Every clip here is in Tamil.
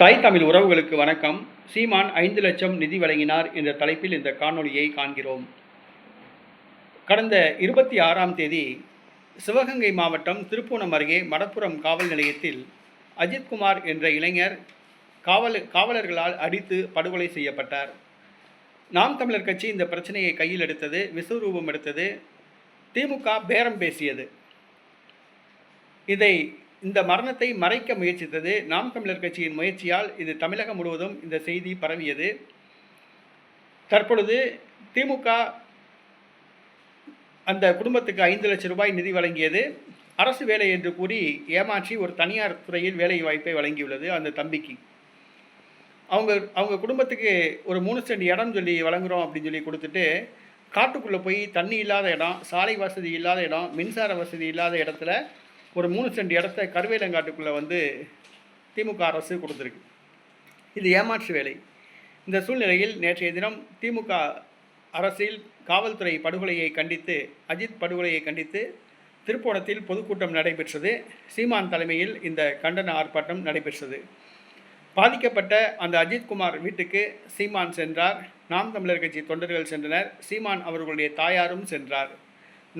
தாய் தமிழ் உறவுகளுக்கு வணக்கம். சீமான் 5 லட்சம் நிதி வழங்கினார் என்ற தலைப்பில் இந்த காணொளியை காண்கிறோம். கடந்த 26ஆம் தேதி சிவகங்கை மாவட்டம் திருப்புவனம் அருகே மடப்புரம் காவல் நிலையத்தில் அஜித்குமார் என்ற இளைஞர் காவலர்களால் அடித்து படுகொலை செய்யப்பட்டார். நாம் தமிழர் கட்சி இந்த பிரச்சனையை கையில் எடுத்தது, விஸ்வரூபம் எடுத்தது, திமுக பேரம் பேசியது. இந்த மரணத்தை மறைக்க முயற்சித்தது. நாம் தமிழர் கட்சியின் முயற்சியால் இது தமிழகம் முழுவதும் இந்த செய்தி பரவியது. தற்பொழுது திமுக அந்த குடும்பத்துக்கு 5 லட்சம் ரூபாய் நிதி வழங்கியது. அரசு வேலை என்று கூறி ஏமாற்றி ஒரு தனியார் துறையில் வேலை வாய்ப்பை வழங்கியுள்ளது அந்த தம்பிக்கு. அவங்க குடும்பத்துக்கு ஒரு 3 சென்ட் இடம் சொல்லி வழங்குகிறோம் அப்படின்னு சொல்லி கொடுத்துட்டு, காட்டுக்குள்ளே போய் தண்ணி இல்லாத இடம், சாலை வசதி இல்லாத இடம், மின்சார வசதி இல்லாத இடத்துல ஒரு 3 சென்ட் இடத்த கருவேலங்காட்டுக்குள்ளே திமுக அரசு கொடுத்துருக்கு. இது ஏமாற்று வேலை. இந்த சூழ்நிலையில் நேற்றைய தினம் திமுக அரசில் காவல்துறை படுகொலையை கண்டித்து, அஜித் படுகொலையை கண்டித்து திருப்போணத்தில் பொதுக்கூட்டம் நடைபெற்றது. சீமான் தலைமையில் இந்த கண்டன ஆர்ப்பாட்டம் நடைபெற்றது. பாதிக்கப்பட்ட அந்த அஜித்குமார் வீட்டுக்கு சீமான் சென்றார். நாம் தமிழர் கட்சி தொண்டர்கள் சென்றனர். சீமான் அவர்களுடைய தாயாரும் சென்றார்.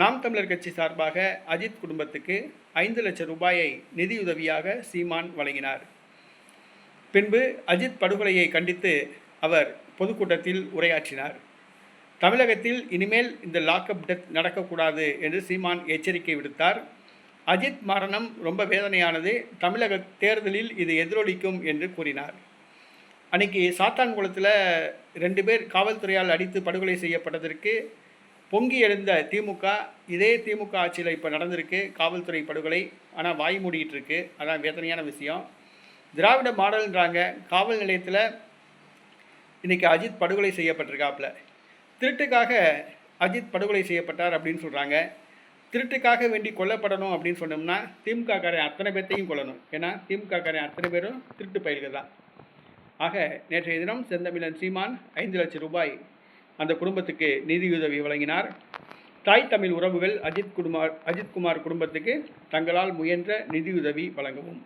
நாம் தமிழர் கட்சி சார்பாக அஜித் குடும்பத்துக்கு 5 லட்சம் ரூபாயை நிதியுதவியாக சீமான் வழங்கினார். பின்பு அஜித் படுகொலையை கண்டித்து அவர் பொதுக்கூட்டத்தில் உரையாற்றினார். தமிழகத்தில் இனிமேல் இந்த லாக்அப் டெத் நடக்கக்கூடாது என்று சீமான் எச்சரிக்கை விடுத்தார். அஜித் மரணம் ரொம்ப வேதனையானது, தமிழக தேர்தலில் இது எதிரொலிக்கும் என்று கூறினார். அன்னைக்கு சாத்தான்குளத்தில் 2 பேர் காவல்துறையால் அடித்து படுகொலை செய்யப்பட்டதற்கு பொங்கி எழுந்த திமுக, இதே திமுக ஆட்சியில் இப்போ நடந்திருக்கு காவல்துறை படுகொலை. ஆனால் வாய் மூடிட்டு இருக்கு. அதான் வேதனையான விஷயம். திராவிட மாடல்ன்றாங்க. காவல் நிலையத்தில் இன்றைக்கி அஜித் படுகொலை செய்யப்பட்டிருக்காப்புல. திருட்டுக்காக அஜித் படுகொலை செய்யப்பட்டார் அப்படின்னு சொல்கிறாங்க. திருட்டுக்காக வேண்டி கொல்லப்படணும் அப்படின்னு சொன்னோம்னா திமுககாரன் அத்தனை பேர்த்தையும் கொல்லணும். ஏன்னா திமுககாரன் அத்தனை பேரும் திருட்டு பயில்கள் தான். ஆக நேற்றைய தினம் செந்தமிழன் சீமான் 5 லட்சம் ரூபாய் அந்த குடும்பத்துக்கு நிதியுதவி வழங்கினார். தாய் தமிழ் உறவுகள் அஜித்குமார் குடும்பத்துக்கு தங்களால் முயன்ற நிதியுதவி வழங்கவும்.